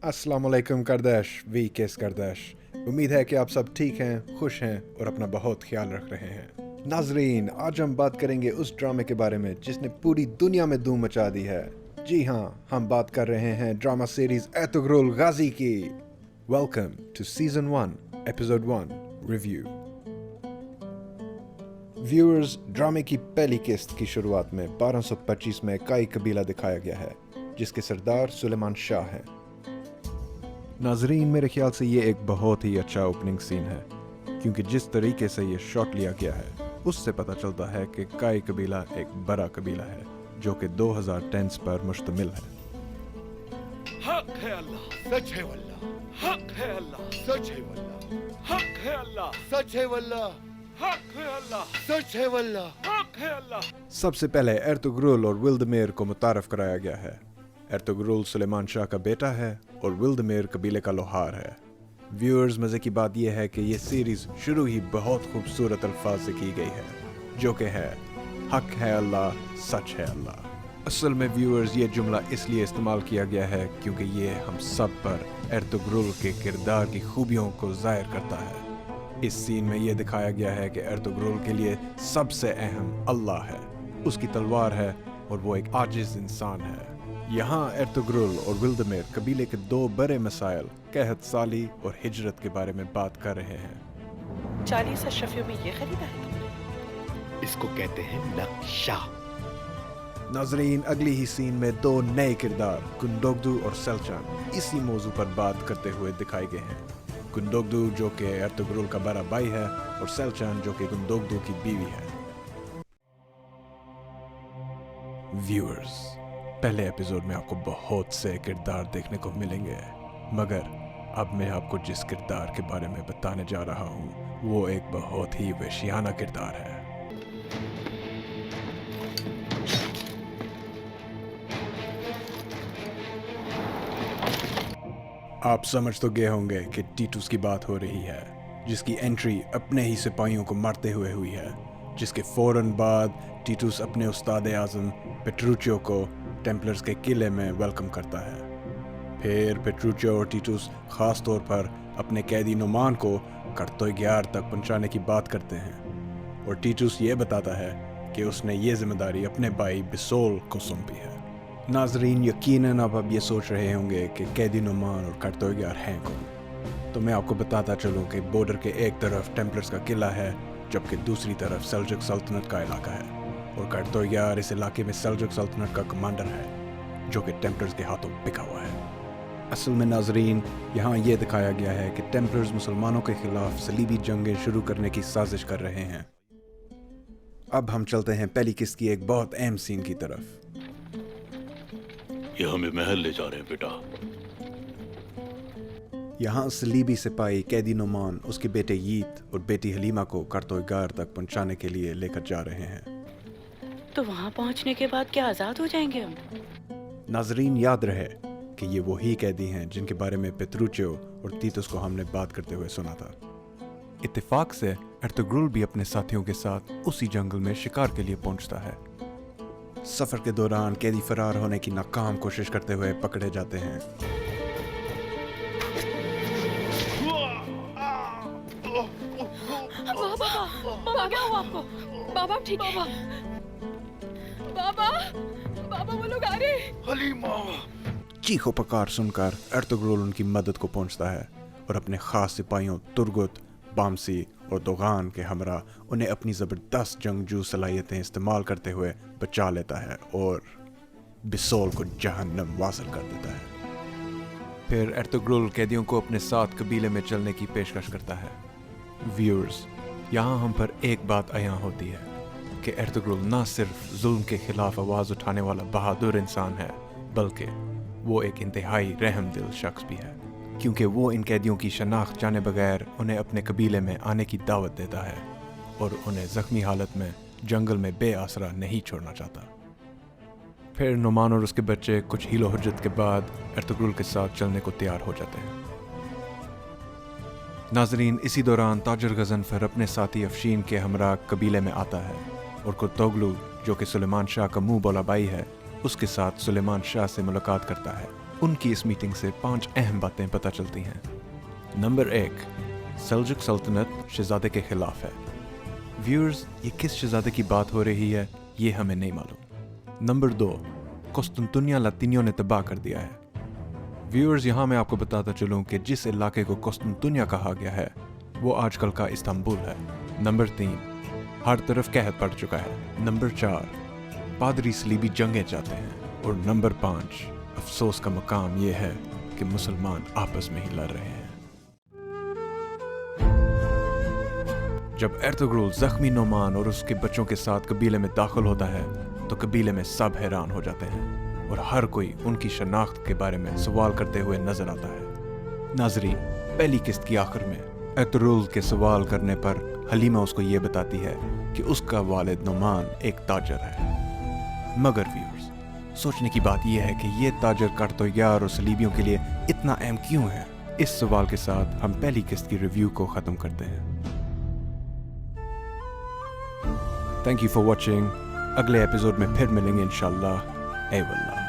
अस्सलाम वालेकुम करदाश we case करदाश। उम्मीद है कि आप सब ठीक हैं, खुश हैं और अपना बहुत ख्याल रख रहे हैं। नाजरीन, आज हम बात करेंगे उस ड्रामे के बारे में जिसने पूरी दुनिया में धूम मचा दी है। जी हाँ, हम बात कर रहे हैं ड्रामा सीरीज एर्तुग्रुल गाजी की। Welcome to season 1 episode 1 review. Viewers, ड्रामे की पहली किस्त की शुरुआत में 1225 में काई कबीला दिखाया गया है जिसके सरदार सुलेमान शाह हैं। नाजरीन, मेरे ख्याल से ये एक बहुत ही अच्छा ओपनिंग सीन है क्योंकि जिस तरीके से ये शॉट लिया गया है उससे पता चलता है कि काई कबीला एक बड़ा कबीला है जो कि 2000 टेंस पर मुश्तमिल है। हक है अल्लाह, सच है वल्लाह, हक है अल्लाह, सच है वल्लाह, हक है अल्लाह, सच है वल्लाह, हक है अल्लाह, सच है वल्लाह, हक है अल्लाह। सबसे पहले एर्तुग्रुल और विल्दमिर को मुतारफ कराया गया है। एर्तुग्रुल सुलेमान शाह का बेटा है और विल्दमिर कबीले का लोहार है। व्यूअर्स, मजे की बात यह है कि ये सीरीज शुरू ही बहुत खूबसूरत अल्फाज से की गई है जो कि है हक है अल्लाह, सच है अल्लाह। असल में व्यूअर्स, ये जुमला इसलिए इस्तेमाल किया गया है क्योंकि ये हम सब पर एर्तुग्रुल के किरदार की खूबियों को जाहिर करता है। इस सीन में ये दिखाया गया है कि एर्तुग्रुल के लिए सबसे अहम अल्लाह है, उसकी तलवार है और वो एक आजिज इंसान है। यहाँ एर्तुग्रुल और विल्दमिर कबीले के दो बड़े मसाइल कहत साली और हिजरत के बारे में बात कर रहे हैं। 40 अशरफियों में ये खरीदा है तुमने? इसको कहते हैं नक्शा। नाजरीन, अगली ही सीन में दो नए किरदार कुंदोगदू और सेल्चान इसी मौजू पर बात करते हुए दिखाए गए हैं। कुंदोगदू जो कि एर्तुग्रुल का बड़ा भाई है और सेल्चान जो कि कुंदोगदू की बीवी है। व्यूअर्स, पहले एपिसोड में आपको बहुत से किरदार देखने को मिलेंगे, मगर अब मैं आपको जिस किरदार के बारे में बताने जा रहा हूँ वो एक बहुत ही वहशियाना किरदार है। आप समझ तो गए होंगे कि टीटुस की बात हो रही है, जिसकी एंट्री अपने ही सिपाहियों को मारते हुए हुई है, जिसके फौरन बाद टीटुस अपने उस्ताद आज़म पेट्रूचियो को टेम्पलर्स के किले में वेलकम करता है। फिर पेट्रूचियो और टीटुस खास तौर पर अपने कैदी नोमान को कर्तोग्यार तक पहुंचाने की बात करते हैं और टीटुस ये बताता है कि उसने ये जिम्मेदारी अपने भाई बिसोल को सौंपी है। नाजरीन, यकीनन आप अब ये सोच रहे होंगे कि कैदी नोमान और कर्तोग्यार हैं कौन, तो मैं आपको बताता चलूँ कि बॉर्डर के एक तरफ टेम्पलर्स का किला है जबकि दूसरी तरफ सेल्जुक सल्तनत का इलाका है और कर्तोग्यार इस इलाके में सेल्जुक सल्तनत का कमांडर है जो कि टेम्पलर्स के हाथों बिका हुआ है। असल में नाजरीन, यहाँ ये दिखाया गया है कि टेम्पलर्स मुसलमानों के खिलाफ सलीबी जंगें शुरू करने की साजिश कर रहे हैं। अब हम चलते हैं पहली किस्त की एक बहुत अहम सीन की तरफ। ये हमें महल ले जा रहे हैं बेटा। यहाँ सलीबी सिपाही कैदी नोमान उसके बेटे यीत और बेटी हलीमा को कर्तोग्यार तक पहुंचाने के लिए लेकर जा रहे हैं। तो वहाँ पहुँचने के बाद क्या आजाद हो जाएंगे हम? नाजरीन, याद रहे कि ये वही कैदी हैं जिनके बारे में पेट्रूचियो और तीतुस को हमने बात करते हुए सुना था। इत्तेफाक से एर्तुग्रुल भी अपने साथियों के साथ उसी जंगल में शिकार के लिए पहुंचता है। सफर के दौरान कैदी फरार होने की नाकाम कोशिश करते हुए पकड़े जाते हैं। बाबा क्या हुआ आपको? बाबा ठीक है? बाबा, बाबा वो लोग आ रहे। हलीमा। चीखो पकार सुनकर एर्तुग्रुल उनकी मदद को पहुंचता है और अपने खास सिपाहियों तुर्गुत, बामसी और दोगान के हमरा उन्हें अपनी ज़बरदस्त जंगजू सलाहियतें इस्तेमाल करते हुए बचा लेता है और बिसोल को जहन्नम वासिल कर देता है। फिर एर्तुग्रुल कैदियों को अपने साथ कबीले में चलने की पेशकश करता है। व्यूअर्स, यहाँ हम पर एक बात अयां होती है कि एर्तुग्रुल ना सिर्फ जुल्म के खिलाफ आवाज़ उठाने वाला बहादुर इंसान है बल्कि वो एक इंतहाई रहमदिल शख्स भी है, क्योंकि वो इन कैदियों की शनाख्त जाने बगैर उन्हें अपने कबीले में आने की दावत देता है और उन्हें ज़ख्मी हालत में जंगल में बेआसरा नहीं छोड़ना चाहता। फिर नोमान और उसके बच्चे कुछ हीलो हरकत के बाद एर्तुग्रुल के साथ चलने को तैयार हो जाते हैं। नाजरीन, इसी दौरान ताजर गजनफर अपने साथी अफशीन के हमरा कबीले में आता है और कुर्तोगलू जो कि सुलेमान शाह का मुंह बोला भाई है उसके साथ सुलेमान शाह से मुलाकात करता है उनकी इस मीटिंग से 5 अहम बातें पता चलती हैं। नंबर 1, सल्जुक सल्तनत शहजादे के खिलाफ है। व्यूअर्स, ये किस शहजादे की बात हो रही है ये हमें नहीं मालूम। नंबर 2, कुस्तुनतुनिया लातीनियों ने तबाह कर दिया है। व्यूअर्स, यहाँ मैं आपको बताता चलूँ कि जिस इलाके को कुस्तुनतुनिया कहा गया है वो आजकल का इस्तांबुल है। नंबर 3, हर तरफ कहत पड़ चुका है। नंबर 4, पादरी सलीबी जंगें चाहते हैं। और नंबर 5, अफसोस का मकाम ये है कि मुसलमान आपस में ही लड़ रहे हैं। जब एर्तुगरुल जख्मी नोमान और उसके बच्चों के साथ कबीले में दाखिल होता है तो कबीले में सब हैरान हो जाते हैं और हर कोई उनकी शनाख्त के बारे में सवाल करते हुए नजर आता है। नाजरीन, पहली किस्त की आखिर में एर्तुगरुल के सवाल करने पर हलीमा उसको ये बताती है कि उसका वालिद नोमान एक ताजर है। मगर व्यूअर्स, सोचने की बात यह है कि ये ताजर कार्तोयार और सलीबियों के लिए इतना अहम क्यों है? इस सवाल के साथ हम पहली किस्त की रिव्यू को ख़त्म करते हैं। Thank you for watching. अगले एपिसोड में फिर मिलेंगे इंशाल्लाह। ऐ वल्लाह।